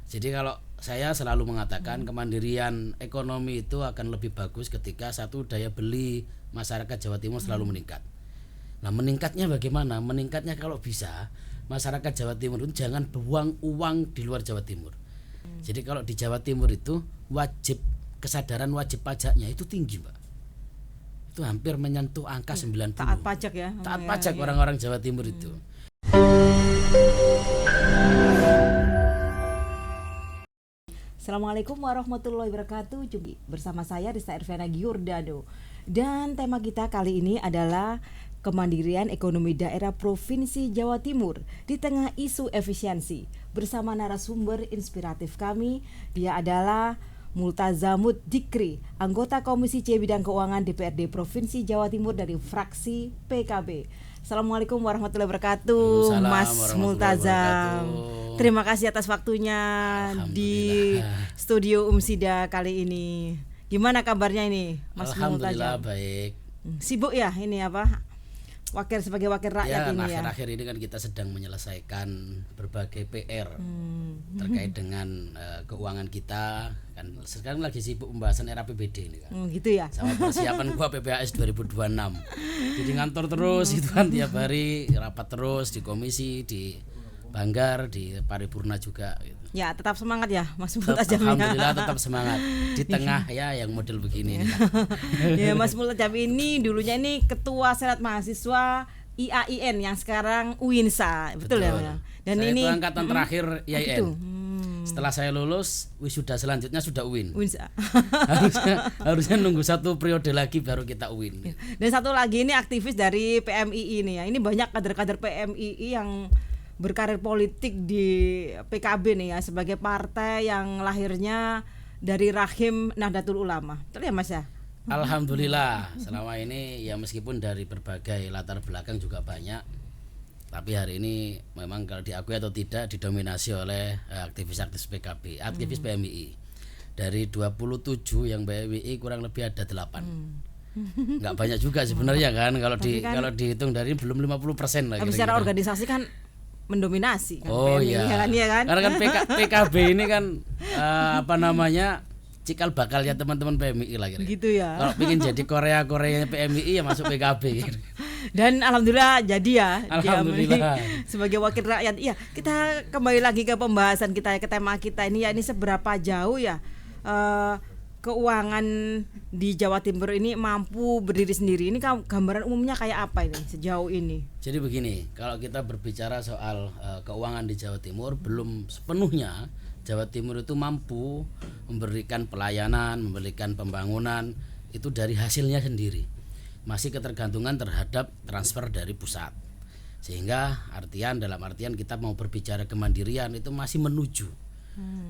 Jadi kalau saya selalu mengatakan kemandirian ekonomi itu akan lebih bagus ketika satu, daya beli masyarakat Jawa Timur selalu meningkat. Nah, meningkatnya bagaimana? Meningkatnya kalau bisa masyarakat Jawa Timur itu jangan buang uang di luar Jawa Timur. Jadi kalau di Jawa Timur itu kesadaran wajib pajaknya itu tinggi, Mbak. Itu hampir menyentuh angka 90. Taat pajak ya. Taat pajak orang-orang Jawa Timur itu. Assalamualaikum warahmatullahi wabarakatuh. Jumpa bersama saya Rista Irviana Giordano. Dan tema kita kali ini adalah kemandirian ekonomi daerah Provinsi Jawa Timur di tengah isu efisiensi. Bersama narasumber inspiratif kami, dia adalah Multazamud Dikri, anggota Komisi C Bidang Keuangan DPRD Provinsi Jawa Timur dari fraksi PKB. Assalamualaikum warahmatullahi wabarakatuh, Mas Multazam. Terima kasih atas waktunya di studio Umsida kali ini. Gimana kabarnya ini, Mas Multazam? Alhamdulillah baik. Sibuk ya ini apa? Sebagai wakil rakyat ini ya. Akhir-akhir ini kan kita sedang menyelesaikan berbagai PR terkait dengan keuangan kita. Kan sekarang lagi sibuk pembahasan era APBD ini kan. Gitu ya. Sama persiapan gua PPAS 2026. Jadi ngantor terus itu kan tiap hari, rapat terus di komisi, di Banggar, di paripurna juga gitu. Ya, tetap semangat ya Mas Multazam. Alhamdulillah tetap semangat di tengah ya yang model begini. Ya, Mas Multazam ini dulunya ini ketua Senat Mahasiswa IAIN yang sekarang UINSA, betul ya? Dan saya ini itu angkatan terakhir IAIN. Setelah saya lulus, wisuda selanjutnya sudah UIN. harusnya nunggu satu periode lagi baru kita UIN. Dan satu lagi ini aktivis dari PMII ini ya. Ini banyak kader-kader PMII yang berkarir politik di PKB nih ya, sebagai partai yang lahirnya dari rahim Nahdlatul Ulama. Betul ya Mas ya? Alhamdulillah selama ini ya meskipun dari berbagai latar belakang juga banyak, tapi hari ini memang kalau diakui atau tidak didominasi oleh aktivis-aktivis PKB, aktivis PMII. Dari 27 yang PMII kurang lebih ada 8. Nggak banyak juga sebenarnya kan kalau kalau dihitung dari belum 50% lah. Tapi secara organisasi kan mendominasi kan. Oh PMI, iya. kan? Karena kan PKB ini kan cikal bakalnya teman-teman PMI lah kira-kira. Gitu ya. Kalau pengen jadi Korea-Koreanya PMI ya masuk PKB. Dan alhamdulillah jadi ya. Alhamdulillah. Sebagai wakil rakyat. Iya, kita kembali lagi ke pembahasan kita ya, ke tema kita ini ya, ini seberapa jauh ya keuangan di Jawa Timur ini mampu berdiri sendiri. Ini gambaran umumnya kayak apa ini sejauh ini? Jadi begini, kalau kita berbicara soal keuangan di Jawa Timur, belum sepenuhnya Jawa Timur itu mampu memberikan pelayanan, memberikan pembangunan itu dari hasilnya sendiri. Masih ketergantungan terhadap transfer dari pusat. Sehingga dalam artian kita mau berbicara kemandirian itu masih menuju.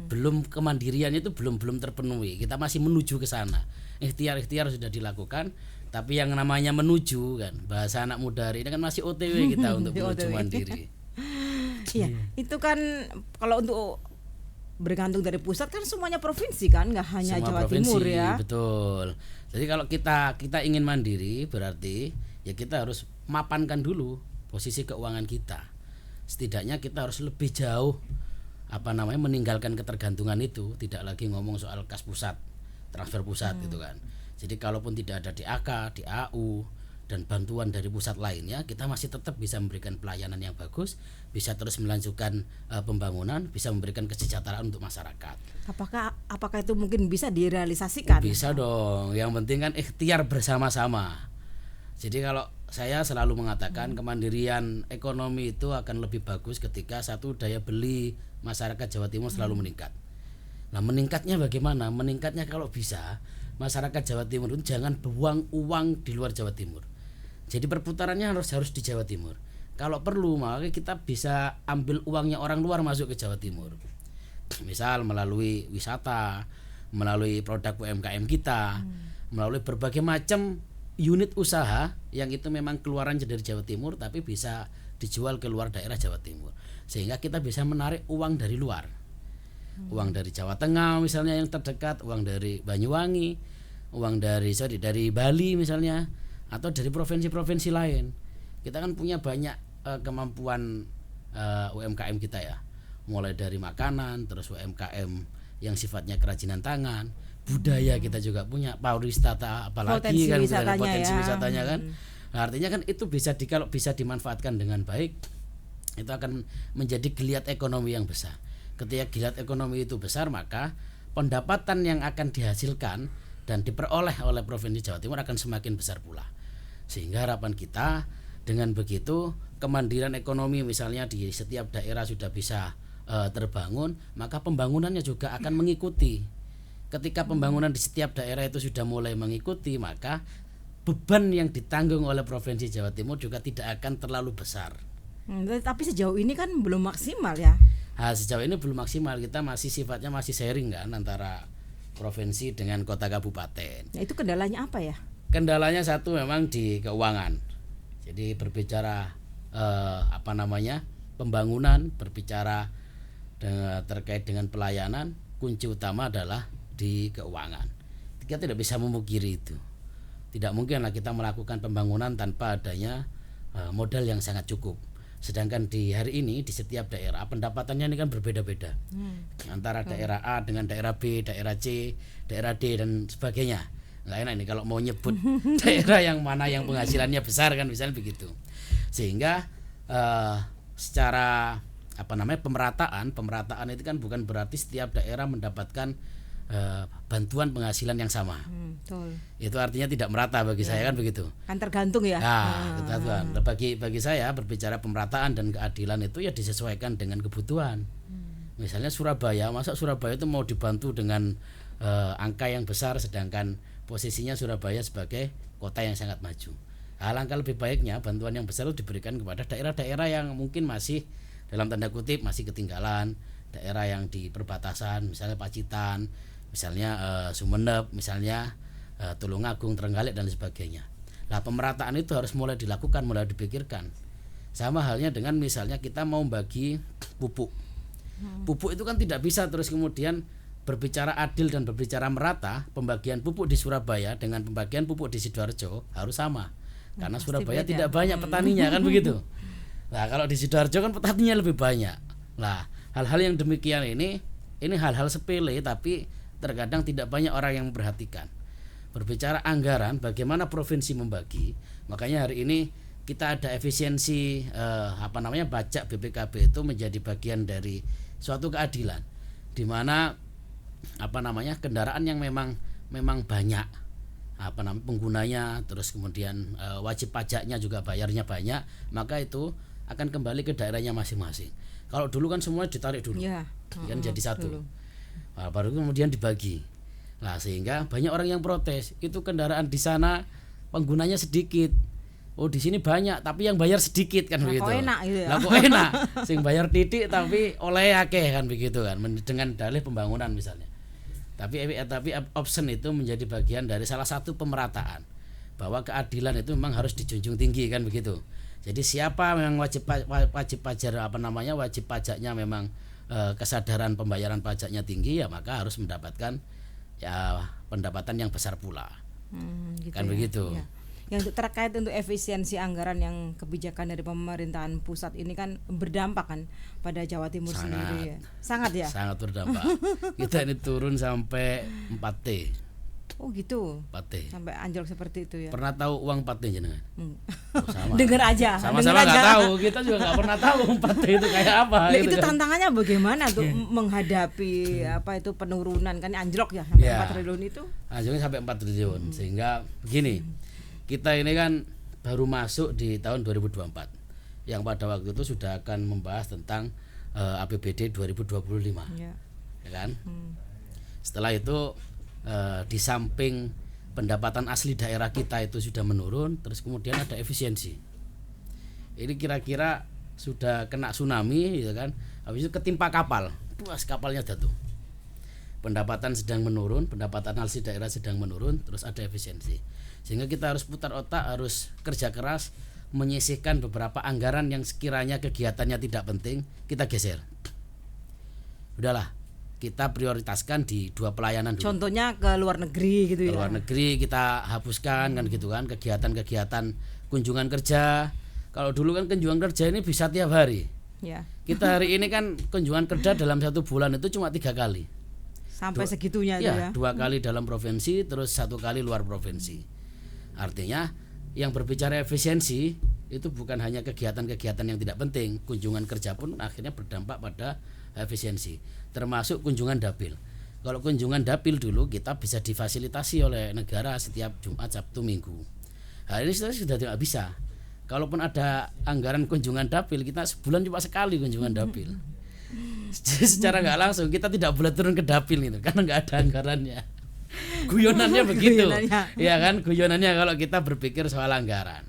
Belum kemandirian itu belum terpenuhi. Kita masih menuju ke sana. Ikhtiar sudah dilakukan, tapi yang namanya menuju kan, bahasa anak muda hari ini kan masih OTW kita untuk menuju mandiri. Iya, itu kan kalau untuk bergantung dari pusat kan semuanya provinsi kan, nggak hanya semua Jawa provinsi, Timur ya. Betul. Jadi kalau kita ingin mandiri berarti ya kita harus mapankan dulu posisi keuangan kita. Setidaknya kita harus lebih jauh meninggalkan ketergantungan itu, tidak lagi ngomong soal kas pusat, transfer pusat gitu kan. Jadi kalaupun tidak ada DAK, DAU dan bantuan dari pusat lainnya, kita masih tetap bisa memberikan pelayanan yang bagus, bisa terus melanjutkan pembangunan, bisa memberikan kesejahteraan untuk masyarakat. Apakah itu mungkin bisa direalisasikan? Bisa dong. Yang penting kan ikhtiar bersama-sama. Jadi kalau saya selalu mengatakan kemandirian ekonomi itu akan lebih bagus ketika satu, daya beli masyarakat Jawa Timur selalu meningkat. Nah, meningkatnya bagaimana? Meningkatnya kalau bisa masyarakat Jawa Timur itu jangan buang uang di luar Jawa Timur. Jadi perputarannya harus di Jawa Timur. Kalau perlu maka kita bisa ambil uangnya orang luar masuk ke Jawa Timur. Misal melalui wisata, melalui produk UMKM kita, melalui berbagai macam unit usaha yang itu memang keluaran dari Jawa Timur tapi bisa dijual ke luar daerah Jawa Timur. Sehingga kita bisa menarik uang dari luar. Uang dari Jawa Tengah misalnya yang terdekat, uang dari Banyuwangi, uang dari Bali misalnya, atau dari provinsi-provinsi lain. Kita kan punya banyak kemampuan UMKM kita ya. mulai dari makanan, terus UMKM yang sifatnya kerajinan tangan, budaya kita juga punya, pariwisata apalagi Potensi kan wisatanya potensi ya. wisatanya kan. Nah, artinya kan itu kalau bisa dimanfaatkan dengan baik, itu akan menjadi geliat ekonomi yang besar. Ketika geliat ekonomi itu besar, maka pendapatan yang akan dihasilkan dan diperoleh oleh Provinsi Jawa Timur akan semakin besar pula. Sehingga harapan kita dengan begitu kemandirian ekonomi misalnya di setiap daerah sudah bisa terbangun, maka pembangunannya juga akan mengikuti. Ketika pembangunan di setiap daerah itu sudah mulai mengikuti, maka beban yang ditanggung oleh Provinsi Jawa Timur juga tidak akan terlalu besar. Tapi sejauh ini kan belum maksimal ya. Nah, sejauh ini belum maksimal, kita masih sifatnya masih sharing kan antara provinsi dengan kota kabupaten. Itu kendalanya apa ya? Kendalanya satu memang di keuangan. Jadi berbicara pembangunan, berbicara terkait dengan pelayanan, kunci utama adalah di keuangan. Kita tidak bisa memungkiri itu. Tidak mungkinlah kita melakukan pembangunan tanpa adanya modal yang sangat cukup. Sedangkan di hari ini di setiap daerah pendapatannya ini kan berbeda-beda antara daerah A dengan daerah B, daerah C, daerah D dan sebagainya. Nggak enak ini kalau mau nyebut daerah yang mana yang penghasilannya besar kan misalnya begitu. Sehingga secara pemerataan itu kan bukan berarti setiap daerah mendapatkan bantuan penghasilan yang sama. Betul. Itu artinya tidak merata bagi saya kan begitu. Kan tergantung ya. Ketentuan. Bagi saya berbicara pemerataan dan keadilan itu ya disesuaikan dengan kebutuhan. Misalnya Surabaya, masa Surabaya itu mau dibantu dengan angka yang besar sedangkan posisinya Surabaya sebagai kota yang sangat maju. Alangkah lebih baiknya bantuan yang besar itu diberikan kepada daerah-daerah yang mungkin masih dalam tanda kutip masih ketinggalan, daerah yang di perbatasan, misalnya Pacitan, misalnya Sumeneb, misalnya Tulungagung, Trenggalek dan sebagainya. Nah, pemerataan itu harus mulai dilakukan, mulai dipikirkan. Sama halnya dengan misalnya kita mau bagi pupuk. Pupuk itu kan tidak bisa terus kemudian berbicara adil dan berbicara merata. Pembagian pupuk di Surabaya dengan pembagian pupuk di Sidoarjo harus sama. Karena Surabaya beda. tidak banyak petaninya kan begitu. Nah, kalau di Sidoarjo kan petaninya lebih banyak. Nah, hal-hal yang demikian ini hal-hal sepele tapi terkadang tidak banyak orang yang memperhatikan. Berbicara anggaran, bagaimana provinsi membagi, makanya hari ini kita ada efisiensi pajak BPKB itu menjadi bagian dari suatu keadilan, di mana kendaraan yang memang banyak penggunanya, terus kemudian wajib pajaknya juga bayarnya banyak, maka itu akan kembali ke daerahnya masing-masing. Kalau dulu kan semua ditarik dulu, kan jadi satu, baru kemudian dibagi. Nah, sehingga banyak orang yang protes, itu kendaraan di sana penggunanya sedikit, oh di sini banyak tapi yang bayar sedikit kan begitu. Kok enak gitu ya? Lah kok enak, sing bayar titik tapi oleh akeh kan begitu kan, dengan dalih pembangunan misalnya. Tapi option itu menjadi bagian dari salah satu pemerataan, bahwa keadilan itu memang harus dijunjung tinggi kan begitu. Jadi siapa memang wajib pajaknya memang kesadaran pembayaran pajaknya tinggi, ya maka harus mendapatkan ya pendapatan yang besar pula. Gitu kan ya. begitu. Ya. Yang terkait untuk efisiensi anggaran yang kebijakan dari pemerintahan pusat ini kan berdampak kan pada Jawa Timur sendiri ya. Sangat ya? Sangat berdampak. Kita ini turun sampai 4T. Oh gitu. 4T. Sampai anjlok seperti itu ya. Pernah tahu uang 4T jenengan? Sama. Dengar aja. Sama-sama nggak tahu. Kita juga nggak pernah tahu 4T itu kayak apa. Nah, gitu itu kan. tantangannya bagaimana tuh menghadapi itu penurunan kan anjlok ya sampai 4 triliun itu? Anjloknya sampai 4 triliun. Sehingga begini, kita ini kan baru masuk di tahun 2024 yang pada waktu itu sudah akan membahas tentang APBD 2025 ya kan. Setelah itu di samping pendapatan asli daerah kita itu sudah menurun, terus kemudian ada efisiensi. Ini kira-kira sudah kena tsunami gitu kan, habis itu ketimpa kapal, puas kapalnya jatuh. Pendapatan sedang menurun, pendapatan asli daerah sedang menurun, terus ada efisiensi. Sehingga kita harus putar otak, harus kerja keras menyisihkan beberapa anggaran yang sekiranya kegiatannya tidak penting, kita geser. Udahlah, kita prioritaskan di 2 pelayanan dulu. Contohnya ke luar negeri gitu ya. Ke luar negeri kita hapuskan kan gitu kan, kegiatan-kegiatan kunjungan kerja. Kalau dulu kan kunjungan kerja ini bisa tiap hari. Ya. Kita hari ini kan kunjungan kerja dalam 1 bulan itu cuma 3 kali. Sampai segitunya itu ya. 2 kali dalam provinsi, terus 1 kali luar provinsi. Artinya yang berbicara efisiensi itu bukan hanya kegiatan-kegiatan yang tidak penting, kunjungan kerja pun akhirnya berdampak pada efisiensi, termasuk kunjungan dapil. Kalau kunjungan dapil dulu kita bisa difasilitasi oleh negara setiap Jumat, Sabtu, Minggu. Hari ini sudah tidak bisa. Kalaupun ada anggaran kunjungan dapil, kita sebulan cuma sekali kunjungan dapil. Secara nggak langsung kita tidak boleh turun ke dapil itu karena nggak ada anggarannya. Guyonannya begitu, ya kan? Guyonannya kalau kita berpikir soal anggaran.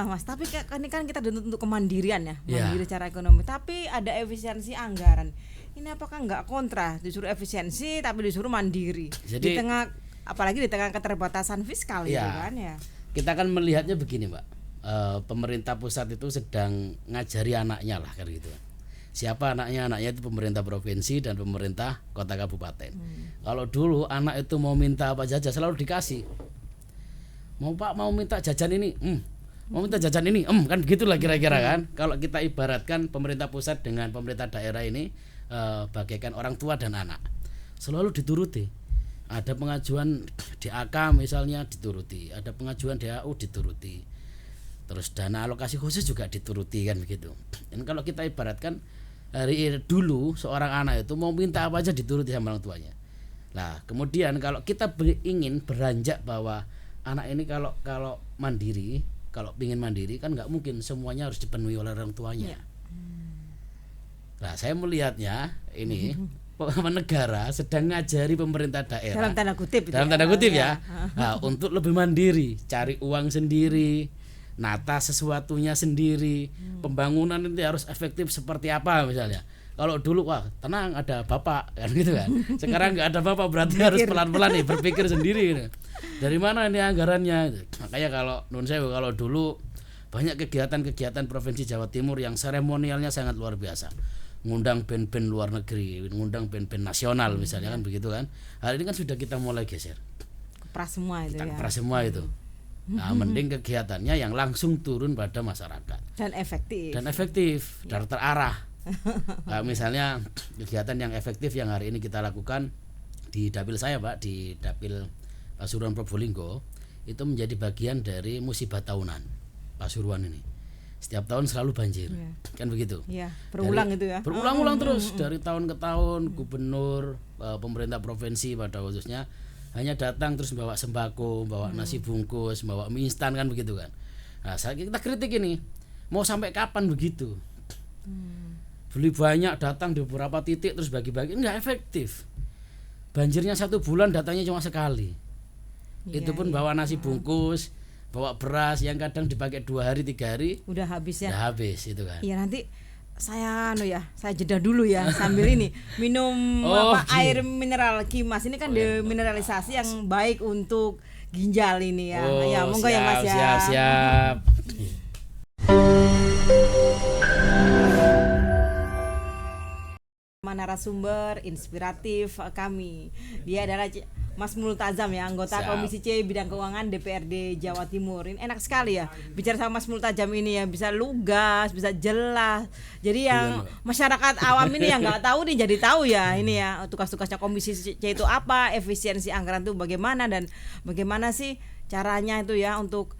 Mas, tapi ini kan kita dituntut untuk kemandirian ya, mandiri secara ekonomi. Tapi ada efisiensi anggaran. Ini apakah nggak kontra? Disuruh efisiensi tapi disuruh mandiri. Jadi, apalagi di tengah keterbatasan fiskal gitu kan ya. Kita akan melihatnya begini, Mbak. Pemerintah pusat itu sedang ngajari anaknya lah kan gitu. Siapa anaknya? Anaknya itu pemerintah provinsi dan pemerintah kota kabupaten. Kalau dulu anak itu mau minta apa saja selalu dikasih. Mau minta jajan ini, mau minta jajan ini, kan begitulah kira-kira kan. Kalau kita ibaratkan pemerintah pusat dengan pemerintah daerah ini bagaikan orang tua dan anak, selalu dituruti. Ada pengajuan DAK misalnya dituruti, ada pengajuan DAU dituruti, terus dana alokasi khusus juga dituruti kan begitu. Dan kalau kita ibaratkan hari dulu seorang anak itu mau minta apa aja dituruti sama orang tuanya. Nah kemudian kalau kita ingin beranjak bahwa anak ini kalau mandiri, kalau ingin mandiri kan nggak mungkin semuanya harus dipenuhi oleh orang tuanya. Nah saya melihatnya ini negara sedang ngajari pemerintah daerah dalam tanda kutip ya. Nah, untuk lebih mandiri, cari uang sendiri, nata sesuatunya sendiri, pembangunan itu harus efektif seperti apa misalnya. Kalau dulu tenang ada bapak kan gitu kan. Sekarang nggak ada bapak berarti harus pelan-pelan nih berpikir sendiri gitu. Dari mana ini anggarannya? Makanya kalau kalau dulu banyak kegiatan-kegiatan provinsi Jawa Timur yang seremonialnya sangat luar biasa. Ngundang band-band luar negeri, ngundang band-band nasional misalnya kan begitu kan. Hari ini kan sudah kita mulai geser. Kepras semua itu ya. Kepras semua itu. Nah, mending kegiatannya yang langsung turun pada masyarakat. Dan efektif. Dan terarah. Nah, misalnya kegiatan yang efektif yang hari ini kita lakukan di dapil saya, Pak, di dapil Pasuruan Probolinggo, itu menjadi bagian dari musibah tahunan Pasuruan ini. Setiap tahun selalu banjir, kan begitu? Iya, berulang itu ya. Berulang-ulang terus dari tahun ke tahun. Gubernur, pemerintah provinsi pada khususnya hanya datang terus bawa sembako, bawa nasi bungkus, bawa mie instan kan begitu kan. Nah, kita kritik ini, mau sampai kapan begitu? Beli banyak datang di beberapa titik terus bagi-bagi, nggak efektif. Banjirnya 1 bulan datangnya cuma sekali. Itu pun bawa nasi bungkus, bawa beras yang kadang dipakai 2 hari 3 hari udah habis ya. Udah habis itu kan. Iya nanti saya jeda dulu ya sambil ini minum air mineral Kimas ini kan demineralisasi yang baik untuk ginjal ini ya. Ya monggo ya Mas ya. Siap. Narasumber inspiratif kami. Dia adalah Mas Multazam ya, anggota Komisi C Bidang Keuangan DPRD Jawa Timur. Ini enak sekali ya bicara sama Mas Multazam ini ya, bisa lugas, bisa jelas. Jadi yang masyarakat awam ini yang nggak tahu nih jadi tahu ya ini ya tugas-tugasnya Komisi C itu apa, efisiensi anggaran itu bagaimana dan bagaimana sih caranya itu ya untuk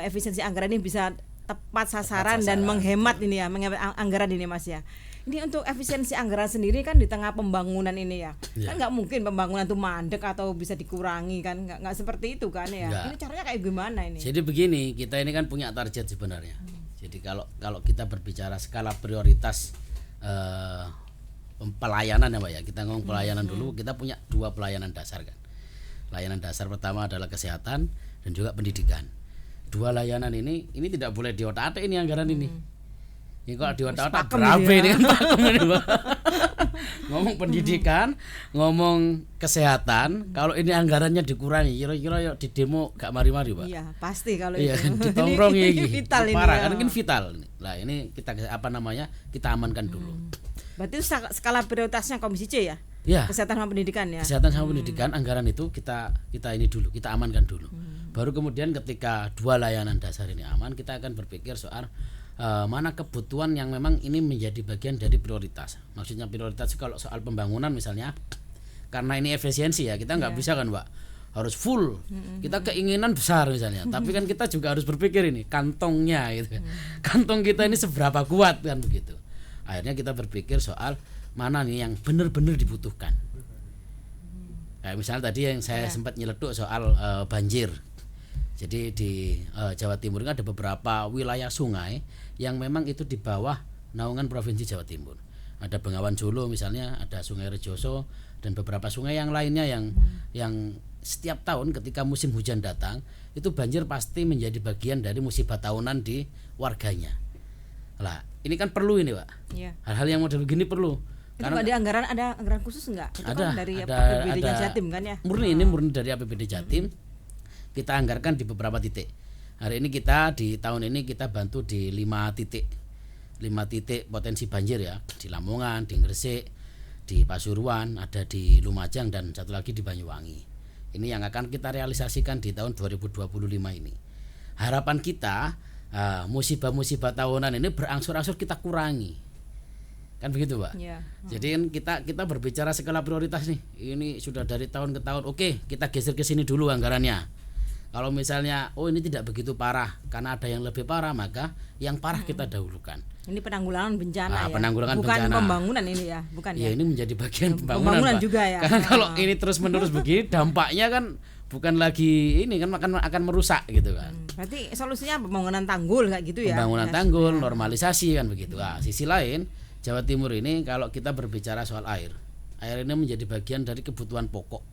efisiensi anggaran ini bisa tepat sasaran dan menghemat ini ya, menghemat anggaran ini Mas ya. Ini untuk efisiensi anggaran sendiri kan di tengah pembangunan ini ya. Kan nggak mungkin pembangunan itu mandek atau bisa dikurangi kan, nggak seperti itu kan ya. Ini caranya kayak gimana ini? Jadi begini, kita ini kan punya target sebenarnya. Jadi kalau kita berbicara skala prioritas pelayanan ya Mbak ya, kita ngomong pelayanan dulu, kita punya 2 pelayanan dasar kan. Layanan dasar pertama adalah kesehatan dan juga pendidikan. 2 layanan ini tidak boleh diotak-atik ini anggaran ini. Ini kalau di otak-otak berapa ini kan pakem ini Pak. Ngomong pendidikan, ngomong kesehatan, kalau ini anggarannya dikurangi, kira-kira yuk di demo gak mari-mari Pak. Iya pasti kalau iya, itu. Ditongkrongi ini vital ini. Parah, kan vital. Nah ini kita kita amankan dulu. Berarti itu skala prioritasnya Komisi C ya? Ya. Kesehatan sama pendidikan ya. Kesehatan sama pendidikan, anggaran itu kita ini dulu, kita amankan dulu. Baru kemudian ketika 2 layanan dasar ini aman, kita akan berpikir soal mana kebutuhan yang memang ini menjadi bagian dari prioritas. Maksudnya prioritas kalau soal pembangunan misalnya, karena ini efisiensi ya, kita nggak bisa kan Mbak harus full. Kita keinginan besar misalnya, tapi kan kita juga harus berpikir ini kantongnya gitu. Kantong kita ini seberapa kuat kan begitu. Akhirnya kita berpikir soal mana nih yang benar-benar dibutuhkan. Kayak misalnya tadi yang saya sempat nyeletuk soal banjir. Jadi di Jawa Timur kan ada beberapa wilayah sungai yang memang itu di bawah naungan Provinsi Jawa Timur. Ada Bengawan Solo misalnya, ada Sungai Rejoso dan beberapa sungai yang lainnya yang setiap tahun ketika musim hujan datang itu banjir pasti menjadi bagian dari musibah tahunan di warganya. Lah, ini kan perlu ini, Pak. Iya. Hal-hal yang model begini perlu. Itu Pak, di anggaran ada anggaran khusus enggak? Itu Ada, kan dari ada, APBD-nya ada. Jatim kan ya? Ini murni dari APBD Jatim. Kita anggarkan di beberapa titik. Hari ini kita di tahun ini kita bantu di 5 titik. 5 titik potensi banjir ya, di Lamongan, di Gresik, di Pasuruan, ada di Lumajang dan satu lagi di Banyuwangi. Ini yang akan kita realisasikan di tahun 2025 ini. Harapan kita musibah-musibah tahunan ini berangsur-angsur kita kurangi. Kan begitu, Pak? Ya. Jadi kan kita berbicara skala prioritas nih. Ini sudah dari tahun ke tahun. Oke, kita geser ke sini dulu anggarannya. Kalau misalnya ini tidak begitu parah karena ada yang lebih parah, maka yang parah kita dahulukan. Ini penanggulangan bencana ya. Penanggulangan bukan bencana. Pembangunan ini ya, bukan ya. Ya ini menjadi bagian pembangunan Pak. Juga ya. Karena kalau ini terus-menerus begini dampaknya kan bukan lagi ini kan akan merusak gitu kan. Berarti solusinya pembangunan tanggul kayak gitu ya. Pembangunan tanggul, normalisasi kan begitu. Sisi lain Jawa Timur ini kalau kita berbicara soal air ini menjadi bagian dari kebutuhan pokok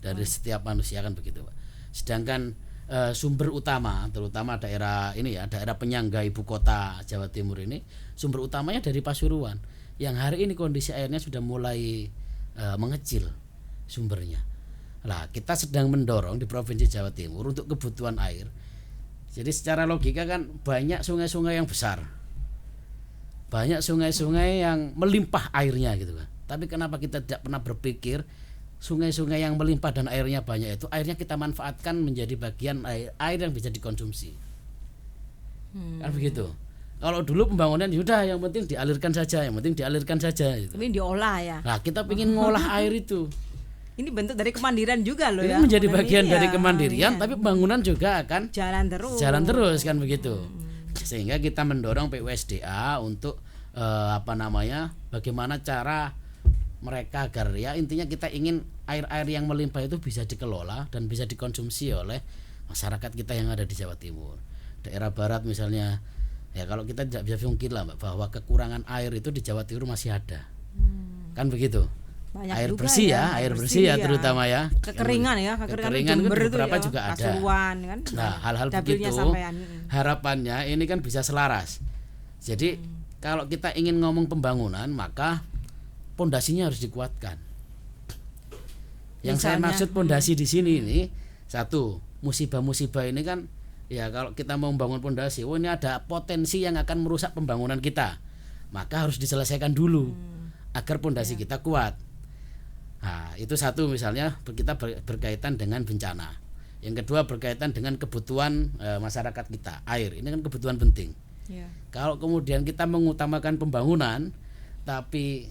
dari setiap manusia kan begitu, Pak. Sedangkan sumber utama terutama daerah penyangga ibu kota Jawa Timur ini sumber utamanya dari Pasuruan yang hari ini kondisi airnya sudah mulai mengecil sumbernya. Lah kita sedang mendorong di Provinsi Jawa Timur untuk kebutuhan air. Jadi secara logika kan banyak sungai-sungai yang besar, banyak sungai-sungai yang melimpah airnya gitu kan. Tapi kenapa kita tidak pernah berpikir sungai-sungai yang melimpah dan airnya banyak itu airnya kita manfaatkan menjadi bagian air yang bisa dikonsumsi. Kan begitu. Kalau dulu pembangunan sudah yang penting dialirkan saja gitu. Tapi diolah ya. Nah, kita ingin ngolah air itu. Ini bentuk dari kemandirian juga loh ya. Ini menjadi bagian dari kemandirian, tapi pembangunan juga akan jalan terus kan begitu. Sehingga kita mendorong PUSDA untuk bagaimana cara mereka agar ya intinya kita ingin air-air yang melimpah itu bisa dikelola dan bisa dikonsumsi oleh masyarakat kita yang ada di Jawa Timur. Daerah barat misalnya ya kalau kita tidak bisa mungkin lah Mbak, bahwa kekurangan air itu di Jawa Timur masih ada. Kan begitu. Banyak air juga bersih ya, air bersih ya terutama ya. Kekeringan itu Jember beberapa itu ya, juga ada. Pasuruan kan. Nah, hal-hal begitu harapannya ini kan bisa selaras. Jadi kalau kita ingin ngomong pembangunan maka pondasinya harus dikuatkan. Yang saya maksud pondasi di sini ini satu, musibah-musibah ini kan ya kalau kita mau membangun pondasi, ini ada potensi yang akan merusak pembangunan kita. Maka harus diselesaikan dulu agar pondasi kita kuat. Nah, itu satu misalnya kita berkaitan dengan bencana. Yang kedua berkaitan dengan kebutuhan masyarakat kita, air. Ini kan kebutuhan penting. Ya. Kalau kemudian kita mengutamakan pembangunan tapi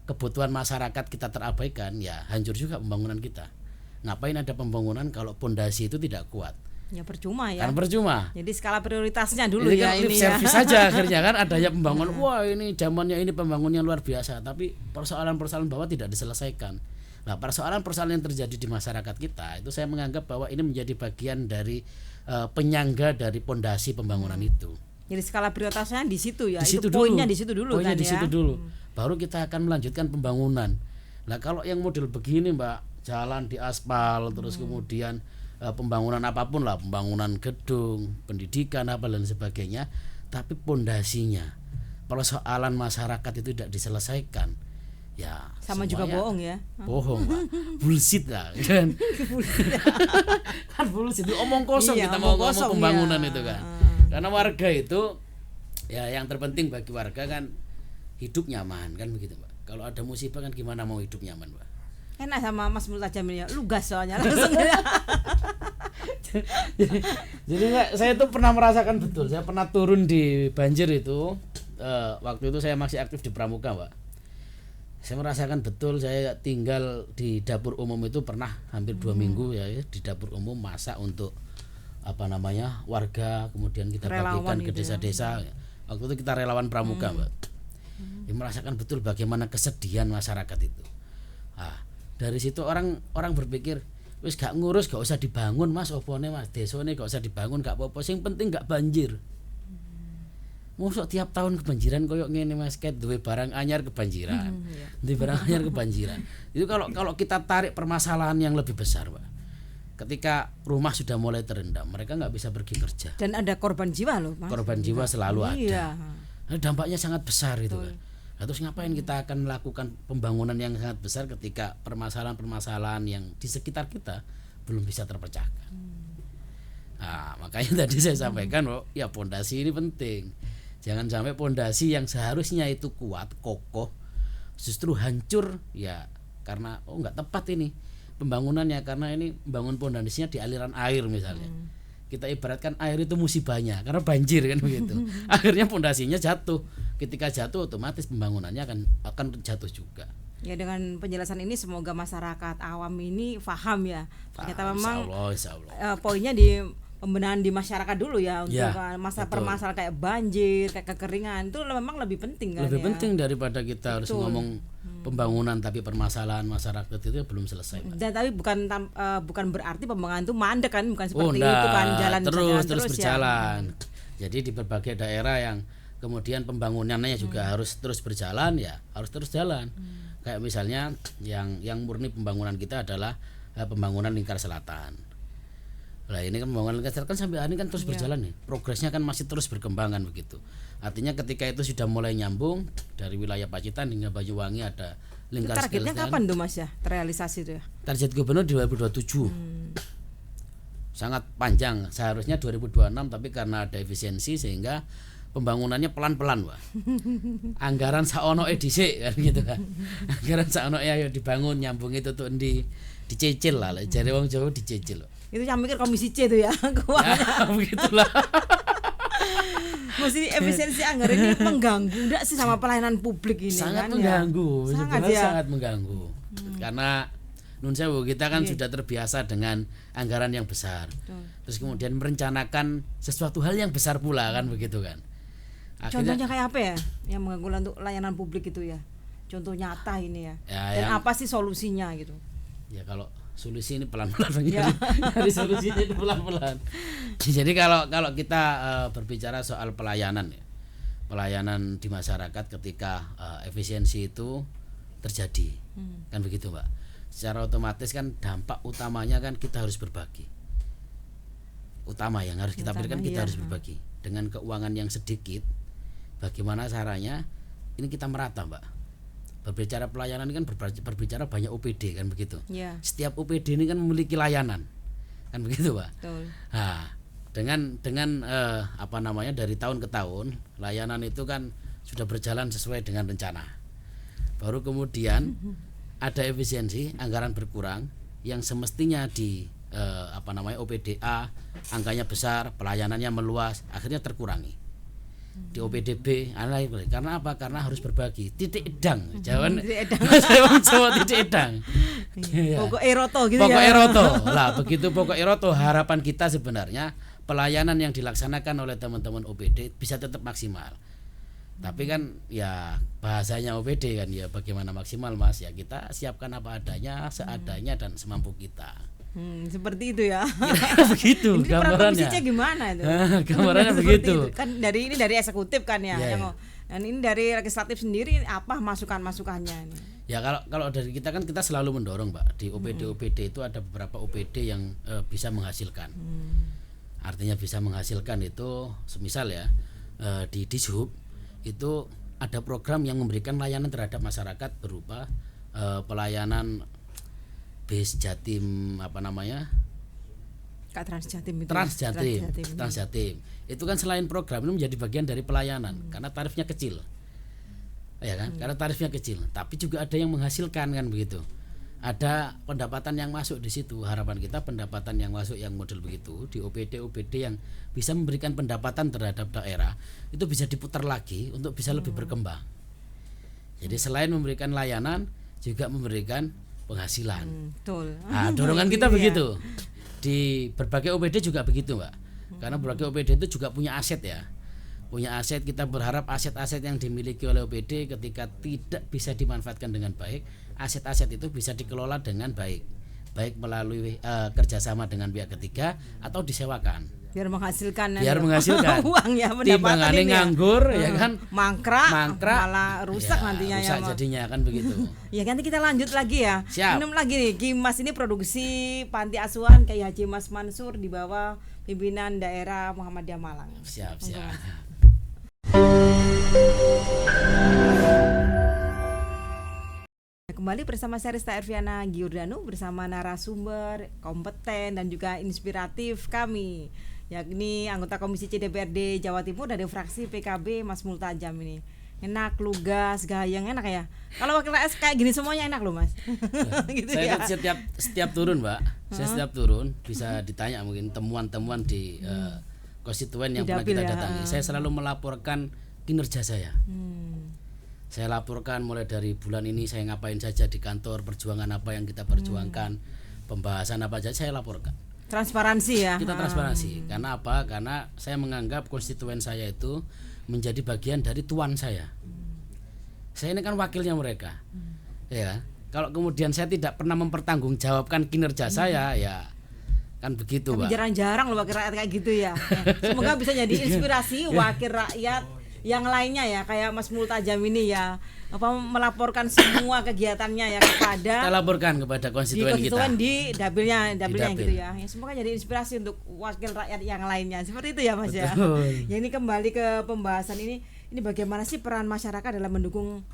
kebutuhan masyarakat kita terabaikan, ya hancur juga pembangunan kita. Ngapain ada pembangunan kalau pondasi itu tidak kuat? Ya percuma ya. Kan percuma. Jadi skala prioritasnya dulu ini ya kan ini service saja akhirnya kan adanya pembangunan. Wah, ini zamannya ini pembangunan luar biasa, tapi persoalan-persoalan bawah tidak diselesaikan. Nah, persoalan-persoalan yang terjadi di masyarakat kita itu saya menganggap bahwa ini menjadi bagian dari penyangga dari pondasi pembangunan itu. Jadi skala prioritasnya di situ ya. Di situ poinnya di situ dulu poinnya kan di ya. situ dulu. Baru kita akan melanjutkan pembangunan. Nah, kalau yang model begini, Mbak, jalan di aspal terus kemudian pembangunan apapun lah, pembangunan gedung, pendidikan apa dan sebagainya, tapi pondasinya, persoalan masyarakat itu tidak diselesaikan. Ya, sama juga bohong ya. Bohong, Pak. Bullshit lah kan. Kan bullshit, omong kosong kita mau ngomong pembangunan itu kan. Karena warga itu ya yang terpenting bagi warga kan hidup nyaman kan begitu, Pak. Kalau ada musibah kan gimana mau hidup nyaman, Pak? Enak sama Mas Multajam ini ya, lugas soalnya langsung. jadi saya itu pernah merasakan betul. Saya pernah turun di banjir itu. Waktu itu saya masih aktif di Pramuka, Pak. Saya merasakan betul. Saya tinggal di dapur umum itu pernah hampir 2 minggu ya, di dapur umum masak untuk warga, kemudian kita Relawan bagikan ke gitu desa-desa. Waktu itu kita relawan Pramuka, Mbak. Ya, merasakan betul bagaimana kesedihan masyarakat itu. Nah, dari situ orang berpikir, wis gak ngurus, gak usah dibangun Mas, opone Mas, desone gak usah dibangun, gak apa-apa, sing penting gak banjir. Mosok tiap tahun kebanjiran koyok ngene Mas, ket duwe barang anyar kebanjiran. Duwe barang anyar kebanjiran. Itu kalau kita tarik permasalahan yang lebih besar, Pak. Ketika rumah sudah mulai terendam, mereka nggak bisa pergi kerja. Dan ada korban jiwa loh, Mas. Korban jiwa selalu ada. Iya. Nah, dampaknya sangat besar itu kan. Nah, terus ngapain kita akan melakukan pembangunan yang sangat besar ketika permasalahan-permasalahan yang di sekitar kita belum bisa terpecahkan. Nah, makanya tadi saya sampaikan, ya pondasi ini penting. Jangan sampai pondasi yang seharusnya itu kuat, kokoh, justru hancur ya karena nggak tepat ini pembangunannya, karena ini bangun pondasinya di aliran air misalnya. Kita ibaratkan air itu musibahnya karena banjir kan begitu. Akhirnya pondasinya jatuh. Ketika jatuh otomatis pembangunannya akan jatuh juga. Ya, dengan penjelasan ini semoga masyarakat awam ini paham ya. Ternyata memang insya Allah. poinnya di pembenahan di masyarakat dulu ya untuk betul. permasalahan kayak banjir, kayak kekeringan itu memang lebih penting kan. Lebih ya. penting daripada kita harus ngomong pembangunan tapi permasalahan masyarakat itu belum selesai. Dan tapi bukan berarti pembangunan itu mandek kan, bukan seperti itu kan, jalan terus berjalan. Ya. Jadi di berbagai daerah yang kemudian pembangunannya juga harus terus berjalan ya, harus terus jalan. Kayak misalnya yang murni pembangunan kita adalah pembangunan Lingkar Selatan. Nah, ini kan pembangunan Lingkar Selatan kan sampai hari ini kan terus berjalan nih. Progresnya kan masih terus berkembang kan begitu. Artinya ketika itu sudah mulai nyambung dari wilayah Pacitan hingga Banyuwangi ada Lingkar Selatan. Targetnya kapan tuh Mas ya terrealisasi itu ya? Target gubernur 2027. Sangat panjang, seharusnya 2026 tapi karena ada efisiensi sehingga pembangunannya pelan-pelan, Pak. Anggaran saonoke dhisik kan gitu kan. Anggaran saonoke ayo dibangun nyambung itu tuh dicicil lah, jare wong Jawa dicicil. Itu yang mikir komisi C itu ya, Ya, begitulah. Mesti efisiensi anggaran ini mengganggu enggak sih sama pelayanan publik ini? Sangat kan mengganggu, ya? sangat mengganggu. Karena nun sewu kita kan sudah terbiasa dengan anggaran yang besar. Terus kemudian merencanakan sesuatu hal yang besar pula kan begitu kan. Akhirnya, contohnya kayak apa ya yang mengganggu untuk layanan publik itu ya? Contoh nyata ini ya. Dan apa sih solusinya gitu? Ya kalau solusi ini pelan-pelan dari solusinya itu pelan-pelan. Jadi kalau kita berbicara soal pelayanan ya, pelayanan di masyarakat ketika efisiensi itu terjadi kan begitu Mbak, secara otomatis kan dampak utamanya kan kita harus berbagi, utama yang harus kita pikirkan kita harus berbagi dengan keuangan yang sedikit. Bagaimana caranya ini kita merata Mbak. Berbicara pelayanan ini kan berbicara banyak OPD kan begitu. Ya. Setiap OPD ini kan memiliki layanan kan begitu Pak. Betul. Nah, dengan dari tahun ke tahun layanan itu kan sudah berjalan sesuai dengan rencana. Baru kemudian ada efisiensi, anggaran berkurang yang semestinya di OPDA angkanya besar, pelayanannya meluas, akhirnya terkurangi. Di OPDB karena apa? Karena harus berbagi. Titik edang Jawan. Titik edang. Pokok eroto gitu pokok ya. Eroto. Lah begitu pokok eroto, harapan kita sebenarnya pelayanan yang dilaksanakan oleh teman-teman OPD bisa tetap maksimal. Tapi kan ya bahasanya OPD kan ya bagaimana maksimal Mas, ya kita siapkan apa adanya, seadanya dan semampu kita. Seperti itu ya. Begitu ini gambarannya. Ini gimana itu? Gambarannya begitu. Kan ini dari eksekutif kan ya. Dan ini dari legislatif sendiri apa masukan-masukannya ini? Ya kalau dari kita kan kita selalu mendorong Mbak, di OPD itu ada beberapa OPD yang bisa menghasilkan. Artinya bisa menghasilkan itu semisal ya di Dishub itu ada program yang memberikan layanan terhadap masyarakat berupa pelayanan bis Jatim Kak Transjatim itu. Transjatim. Itu kan selain program itu menjadi bagian dari pelayanan karena tarifnya kecil. Ya kan? Karena tarifnya kecil, tapi juga ada yang menghasilkan kan begitu. ada pendapatan yang masuk di situ. Harapan kita pendapatan yang masuk yang model begitu di OPD yang bisa memberikan pendapatan terhadap daerah itu bisa diputar lagi untuk bisa lebih berkembang. Jadi selain memberikan layanan juga memberikan penghasilan. Betul. Nah, dorongan kita Iya. begitu. Di berbagai OPD juga begitu, Mbak. Karena berbagai OPD itu juga punya aset ya. Punya aset, kita berharap aset-aset yang dimiliki oleh OPD ketika tidak bisa dimanfaatkan dengan baik, aset-aset itu bisa dikelola dengan baik, baik melalui kerjasama dengan pihak ketiga atau disewakan. Biar menghasilkan uang ya, pendapatan Timbangannya ini nganggur ya kan, mangkrak ya, malah rusak nantinya rusak ya. jadinya kan begitu. Ya nanti kita lanjut lagi ya. Siap. Minum lagi nih. Kimas ini produksi panti asuhan Kiai Haji Mas Mansur di bawah pimpinan daerah Muhammadiyah Malang. Siap. Kembali bersama saya Rista Erviana Giordano bersama narasumber kompeten dan juga inspiratif kami, yakni anggota Komisi C DPRD Jawa Timur dari fraksi PKB Mas Multajam ini. Enak, lugas, gayeng, enak ya. Kalau wakil rakyat kayak gini semuanya enak loh Mas. Gitu Saya ya. setiap turun, Mbak. Saya setiap turun bisa ditanya mungkin temuan-temuan di konstituen yang Di pernah dapil kita ya. datangi. Saya selalu melaporkan kinerja saya. Saya laporkan mulai dari bulan ini saya ngapain saja di kantor, perjuangan apa yang kita perjuangkan, pembahasan apa saja saya laporkan. Transparansi ya. Kita transparansi. Karena apa? Karena saya menganggap konstituen saya itu menjadi bagian dari tuan saya. Saya ini kan wakilnya mereka. Ya. Kalau kemudian saya tidak pernah mempertanggungjawabkan kinerja saya, ya kan begitu, Tapi Pak. jarang-jarang loh wakil rakyat kayak gitu ya. Semoga bisa jadi inspirasi wakil rakyat yang lainnya ya, kayak Mas Multajam ini ya, melaporkan semua kegiatannya ya kepada Kita laporkan kepada konstituen kita. di dapilnya dapil. gitu ya. Ya semoga jadi inspirasi untuk wakil rakyat yang lainnya. Seperti itu ya Mas ya. Betul. Ya ini kembali ke pembahasan ini bagaimana sih peran masyarakat dalam mendukung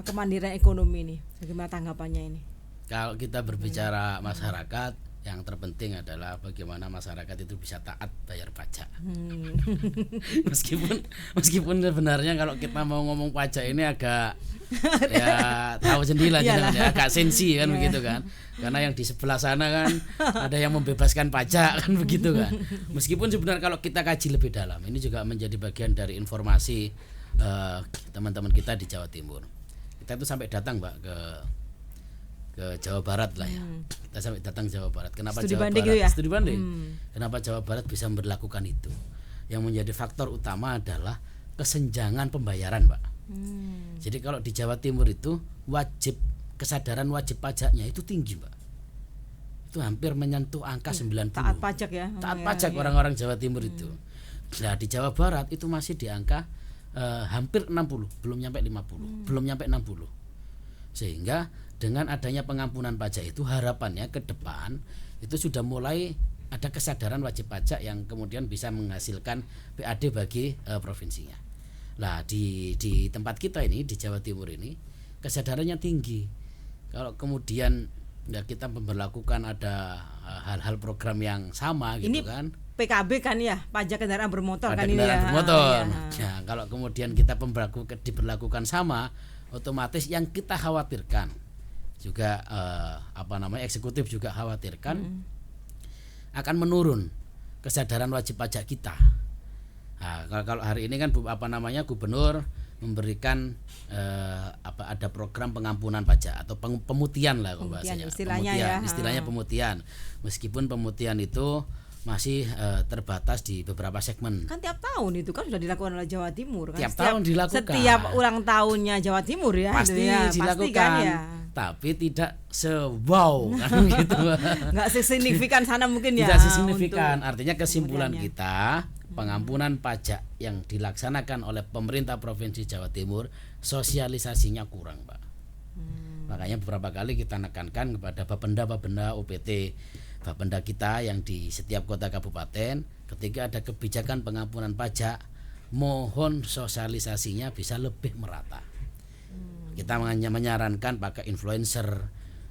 kemandirian ekonomi ini? Bagaimana tanggapannya ini? Kalau kita berbicara masyarakat, yang terpenting adalah bagaimana masyarakat itu bisa taat bayar pajak. Meskipun sebenarnya kalau kita mau ngomong pajak ini agak ya tahu sendiri lah, agak sensi kan begitu kan. Karena yang di sebelah sana kan ada yang membebaskan pajak kan begitu kan. Meskipun sebenarnya kalau kita kaji lebih dalam, ini juga menjadi bagian dari informasi teman-teman kita di Jawa Timur. Kita itu sampai datang, Mbak, ke Jawa Barat lah ya. Kita sampai datang Jawa Barat. Kenapa Studi Jawa banding Barat? gitu ya? Studi banding. Kenapa Jawa Barat bisa memperlakukan itu? Yang menjadi faktor utama adalah kesenjangan pembayaran, Pak. Jadi kalau di Jawa Timur itu kesadaran wajib pajaknya itu tinggi, Pak. Itu hampir menyentuh angka 90. Taat pajak ya. Taat pajak orang-orang Jawa Timur itu. Nah, di Jawa Barat itu masih di angka hampir 60, belum nyampe 50, belum nyampe 60. Sehingga dengan adanya pengampunan pajak itu harapannya ke depan itu sudah mulai ada kesadaran wajib pajak yang kemudian bisa menghasilkan PAD bagi provinsinya. Nah, di tempat kita ini di Jawa Timur ini kesadarannya tinggi. Kalau kemudian ya kita memperlakukan ada hal-hal program yang sama gitu Ini kan. PKB kan ya, pajak kendaraan bermotor Pada kan ini ya. kendaraan bermotor. Iya. Nah, kalau kemudian kita diberlakukan sama, otomatis yang kita khawatirkan juga eksekutif juga khawatirkan akan menurun kesadaran wajib pajak kita. Nah, kalau hari ini kan gubernur memberikan ada program pengampunan pajak atau pemutihan lah kalau bahasanya. Istilahnya pemutihan. Meskipun pemutihan itu masih terbatas di beberapa segmen. Kan tiap tahun itu kan sudah dilakukan oleh Jawa Timur kan. Tiap tahun dilakukan. Setiap ulang tahunnya Jawa Timur ya. Pasti itu ya, dilakukan. Pasti kan ya. Tapi tidak se-wow kan gitu. Nggak sesignifikan sana mungkin ya. Tidak sesignifikan. Artinya kesimpulan kemudiannya. kita, pengampunan pajak yang dilaksanakan oleh pemerintah Provinsi Jawa Timur sosialisasinya kurang, Pak. Makanya beberapa kali kita nekankan kepada Bapenda UPT, Bapenda kita yang di setiap kota kabupaten, ketika ada kebijakan pengampunan pajak, mohon sosialisasinya bisa lebih merata. Kita menyarankan pakai influencer,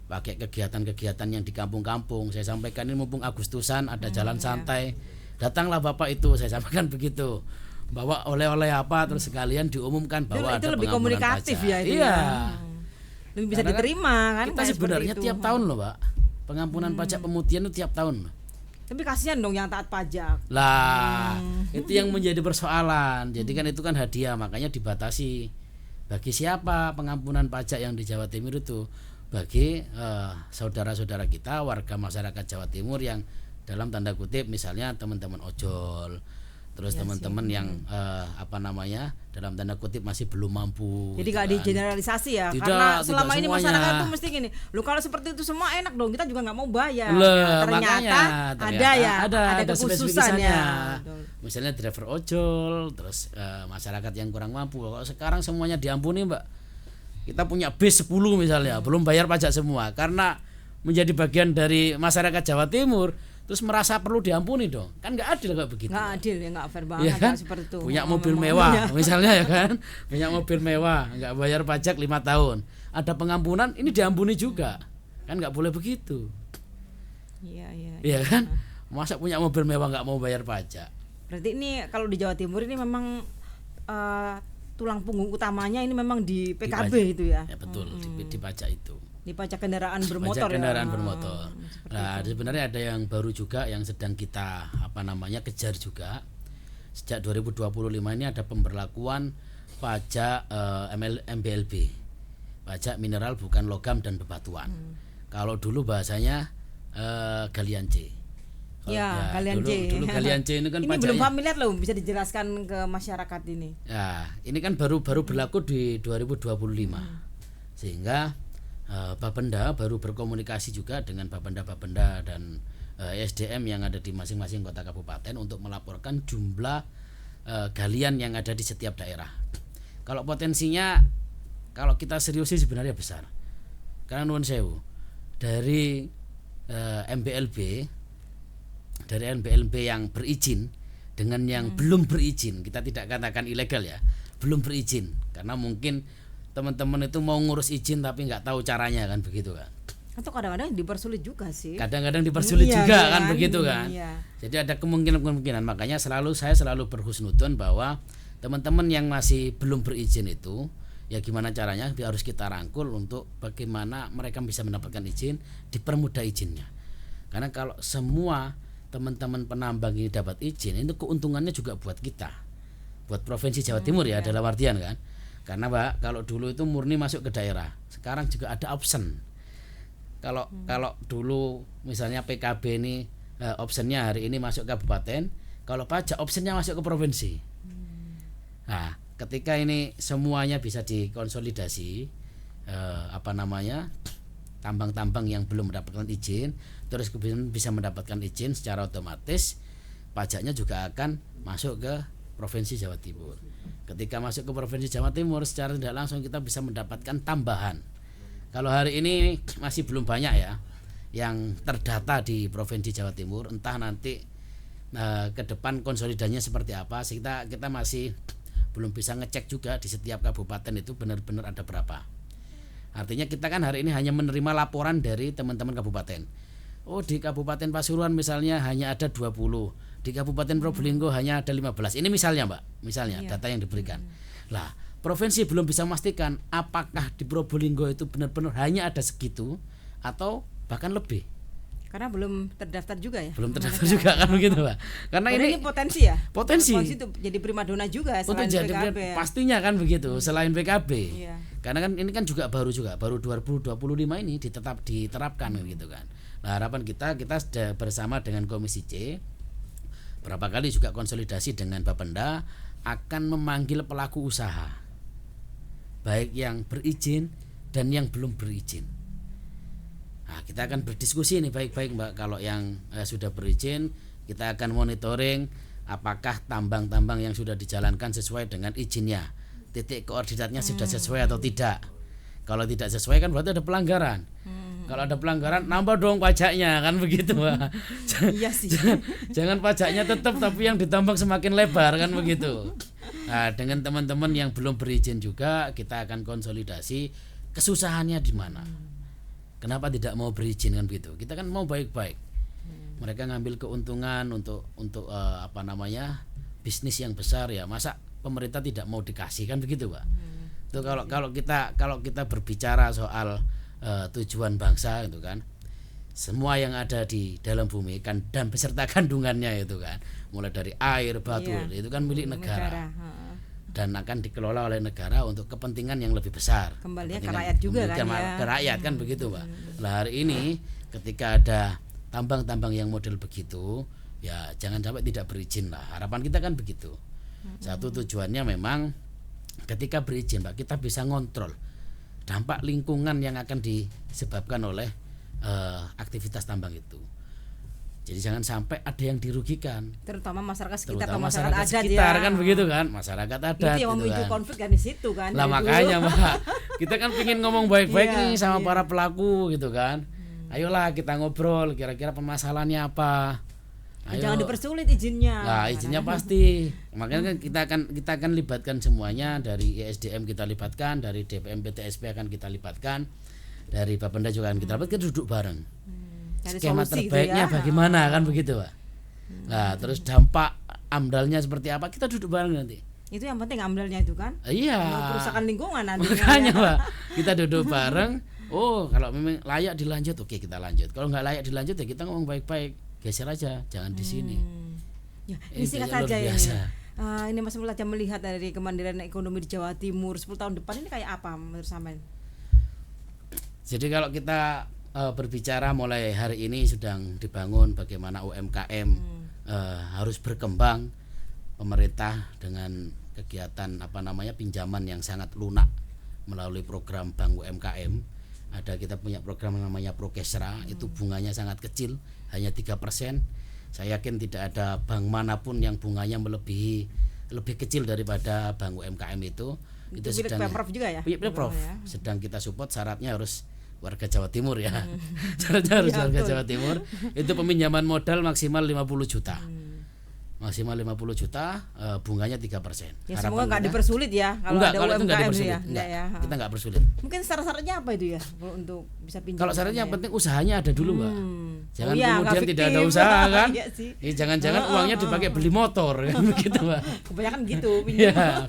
pakai kegiatan-kegiatan yang di kampung-kampung. Saya sampaikan ini mumpung Agustusan ada jalan santai, datanglah Bapak itu, saya sampaikan begitu. Bawa oleh-oleh apa terus sekalian diumumkan bahwa itu ada lebih pengampunan komunikatif pajak. ya itu. Iya. Ya. lebih bisa Karena diterima kan. Kita kayak sebenarnya seperti itu. tiap tahun loh, Pak. Pengampunan pajak pemutihan itu tiap tahun. Tapi kasihan dong yang taat pajak. Lah, itu yang menjadi persoalan. Jadi kan itu kan hadiah, makanya dibatasi. Bagi siapa pengampunan pajak yang di Jawa Timur itu? Bagi saudara-saudara kita, warga masyarakat Jawa Timur yang dalam tanda kutip misalnya teman-teman ojol, terus teman-teman yang dalam tanda kutip masih belum mampu. Jadi gitu nggak kan. digeneralisasi ya, Tidak, karena tidak selama ini semuanya. masyarakat tuh mesti gini, lu kalau seperti itu semua enak dong, kita juga nggak mau bayar. Lah, Ya, makanya, ada ya, ada kekhususan spesifikasinya. ya. Betul. Misalnya driver ojol, terus masyarakat yang kurang mampu. Kalau sekarang semuanya diampuni, Mbak. Kita punya bis 10 misalnya, belum bayar pajak semua karena menjadi bagian dari masyarakat Jawa Timur, terus merasa perlu diampuni dong. Kan nggak adil kayak begitu. Nggak adil ya, nggak fair banget Iya kan? seperti itu. Punya Oh, mobil memang mewah iya. misalnya ya kan, punya mobil mewah nggak bayar pajak 5 tahun, ada pengampunan, ini diampuni juga, kan nggak boleh begitu. Iya. Iya kan, masa punya mobil mewah nggak mau bayar pajak. Berarti ini kalau di Jawa Timur ini memang tulang punggung utamanya ini memang di PKB pajak. itu ya. Ya betul, di pajak itu. Di pajak kendaraan bermotor Pajak kendaraan ya. bermotor. Nah, sebenarnya ada yang baru juga yang sedang kita kejar juga. Sejak 2025 ini ada pemberlakuan pajak MBLB. Pajak mineral bukan logam dan bebatuan. Kalau dulu bahasanya galian C. Ya, galian C. Dulu galian C ini kan ini pajaknya. belum familiar loh, bisa dijelaskan ke masyarakat ini. Ya, ini kan baru berlaku di 2025. Sehingga Bapenda baru berkomunikasi juga dengan Bapenda dan SDM yang ada di masing-masing kota kabupaten untuk melaporkan jumlah galian yang ada di setiap daerah. Kalau potensinya, kalau kita serius sih sebenarnya besar. Karena nuwun sewu, dari MBLB yang berizin dengan yang belum berizin, kita tidak katakan ilegal ya, belum berizin, karena mungkin teman-teman itu mau ngurus izin tapi nggak tahu caranya kan, begitu kan. Atau kadang-kadang dipersulit juga sih. Kadang-kadang dipersulit Iya, juga kan? kan, begitu kan. Iya. Jadi ada kemungkinan, makanya saya selalu berhusnudon bahwa teman-teman yang masih belum berizin itu, ya gimana caranya harus kita rangkul untuk bagaimana mereka bisa mendapatkan izin, dipermudah izinnya. Karena kalau semua teman-teman penambang ini dapat izin, itu keuntungannya juga buat kita, buat provinsi Jawa Timur ya, dalam artian kan. Karena Mbak, kalau dulu itu murni masuk ke daerah, sekarang juga ada option. Kalau dulu misalnya PKB ini optionnya hari ini masuk kabupaten, kalau pajak optionnya masuk ke provinsi. Nah, ketika ini semuanya bisa dikonsolidasi, tambang-tambang yang belum mendapatkan izin terus kemudian bisa mendapatkan izin, secara otomatis pajaknya juga akan masuk ke provinsi Jawa Timur. Ketika masuk ke provinsi Jawa Timur, secara tidak langsung kita bisa mendapatkan tambahan. Kalau hari ini masih belum banyak ya yang terdata di provinsi Jawa Timur, entah nanti ke depan konsolidasinya seperti apa, kita masih belum bisa ngecek juga di setiap kabupaten itu benar-benar ada berapa. Artinya kita kan hari ini hanya menerima laporan dari teman-teman kabupaten. Oh, di Kabupaten Pasuruan misalnya hanya ada 20, di Kabupaten Probolinggo hanya ada 15. Ini misalnya Mbak, data yang diberikan. Lah, provinsi belum bisa memastikan apakah di Probolinggo itu benar-benar hanya ada segitu atau bahkan lebih. Karena belum terdaftar juga ya. Belum terdaftar juga kan begitu Pak. Karena ini potensi ya. Potensi itu jadi primadona juga untuk selain jadi PKB ya. Pastinya kan begitu, selain PKB. Iya. Karena kan ini kan baru 2025 ini diterapkan gitu kan. Nah, harapan kita sudah bersama dengan Komisi C, berapa kali juga konsolidasi dengan Bapenda, akan memanggil pelaku usaha, baik yang berizin dan yang belum berizin. Nah, kita akan berdiskusi nih baik-baik Mbak. Kalau yang sudah berizin, kita akan monitoring apakah tambang-tambang yang sudah dijalankan sesuai dengan izinnya, titik koordinatnya sudah sesuai atau tidak. Kalau tidak sesuai kan berarti ada pelanggaran. Kalau ada pelanggaran, nambah dong pajaknya kan begitu Mbak. Iya sih. Jangan pajaknya tetap tapi yang ditambang semakin lebar kan begitu. Nah, dengan teman-teman yang belum berizin juga kita akan konsolidasi kesusahannya di mana. Kenapa tidak mau berizin kan begitu? Kita kan mau baik-baik. Mereka ngambil keuntungan untuk bisnis yang besar ya. Masa pemerintah tidak mau dikasih kan begitu Pak? Itu kalau kita berbicara soal tujuan bangsa itu kan, semua yang ada di dalam bumi kan dan beserta kandungannya itu kan, mulai dari air, batu, itu kan milik negara. Dan akan dikelola oleh negara untuk kepentingan yang lebih besar. Kembalinya ke rakyat juga kan ya. Ke rakyat kan begitu, Pak. Nah, hari ini ketika ada tambang-tambang yang model begitu, ya jangan sampai tidak berizin lah. Harapan kita kan begitu. Satu tujuannya memang ketika berizin, Pak, kita bisa ngontrol dampak lingkungan yang akan disebabkan oleh aktivitas tambang itu. Jadi jangan sampai ada yang dirugikan, terutama masyarakat sekitar atau masyarakat adat sekitar ya. Kan begitu kan, masyarakat adat itu yang memicu kan. konflik kan di situ kan. Lah makanya Mbak, kita kan pengen ngomong baik-baik nih sama para pelaku gitu kan. Ayolah kita ngobrol, kira-kira permasalahannya apa. Ayo. Jangan dipersulit izinnya. Nah, izinnya pasti. Makanya kan kita akan libatkan semuanya, dari ISDM kita libatkan, dari DPM PTSP akan kita libatkan, dari Bapenda juga akan kita libatkan, kita duduk bareng. Skema terbaiknya bagaimana kan begitu, Pak. Nah, terus dampak amdalnya seperti apa, kita duduk bareng nanti. Itu yang penting amdalnya itu kan. Iya. Kerusakan lingkungan nanti. Makanya, Pak, kita duduk bareng. Oh, kalau memang layak dilanjut, oke kita lanjut. Kalau nggak layak dilanjut ya kita ngomong baik-baik, geser aja, jangan di sini. Ya, ini singkat saja ya. Ini Mas Multaja melihat dari kemandirian ekonomi di Jawa Timur 10 tahun depan ini kayak apa menurut sampean? Jadi kalau kita berbicara mulai hari ini sedang dibangun bagaimana UMKM harus berkembang, pemerintah dengan kegiatan pinjaman yang sangat lunak melalui program Bank UMKM. Kita punya program yang namanya Prokesra, itu bunganya sangat kecil, hanya 3%. Saya yakin tidak ada bank manapun yang bunganya lebih kecil daripada Bank UMKM itu. Itu sedang Pemprov juga ya? Pemprov sedang kita support, syaratnya harus warga Jawa Timur ya. Syaratnya harus warga Jawa Timur. Itu peminjaman modal maksimal 50 juta. Maksimal 50 juta, bunganya 3%. Ya, semoga nggak dipersulit ya kalau ada UMKM ya. Kita nggak persulit. Mungkin syarat-syaratnya apa itu ya untuk bisa pinjam? Kalau syaratnya yang penting usahanya ada dulu, Mbak. Jangan kemudian tidak ada fiktif. usaha kan. Iya Jangan-jangan uangnya dipakai beli motor kan begitu, Mbak. Kebanyakan gitu Ya.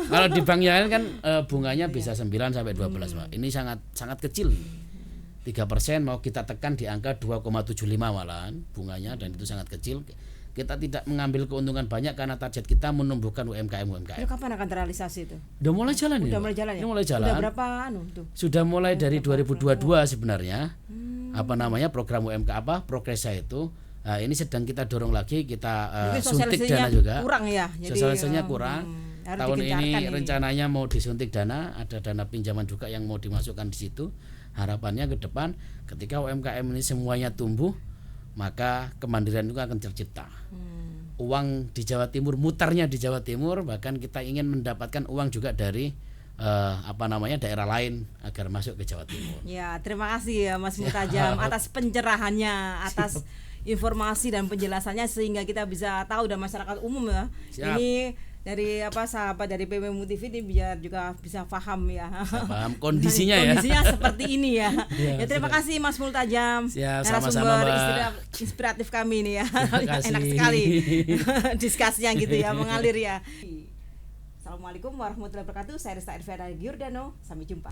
Kalau di bank yang lain kan bunganya bisa 9 sampai 12, Pak. Ini sangat kecil. 3% mau kita tekan di angka 2,75 malahan bunganya, dan itu sangat kecil. Kita tidak mengambil keuntungan banyak karena target kita menumbuhkan UMKM. Itu kapan akan terrealisasi itu? Udah mulai jalan ya. Udah berapa tuh? Sudah mulai dari 2022 sebenarnya. Program Prokesra itu. Nah, ini sedang kita dorong lagi, kita suntik dana juga. Kurang ya. Jadi sosialisasinya kurang. Tahun ini rencananya mau disuntik dana, ada dana pinjaman juga yang mau dimasukkan di situ. Harapannya ke depan ketika UMKM ini semuanya tumbuh, maka kemandirian itu akan tercipta. Uang di Jawa Timur, mutarnya di Jawa Timur, bahkan kita ingin mendapatkan uang juga dari daerah lain agar masuk ke Jawa Timur. Ya, terima kasih ya Mas Multaja atas pencerahannya, atas informasi dan penjelasannya sehingga kita bisa tahu, dan masyarakat umum ya. Siap. Ini dari sahabat dari PMMU TV ini biar juga bisa paham ya. Paham kondisinya ya. Kondisinya seperti ini ya. Ya, terima kasih Mas Multaja. Sama-sama, inspiratif kami ini ya. Enak sekali diskusinya gitu ya, mengalir ya. Assalamualaikum warahmatullahi wabarakatuh. Saya Resta Irvana Giordano. Sampai jumpa.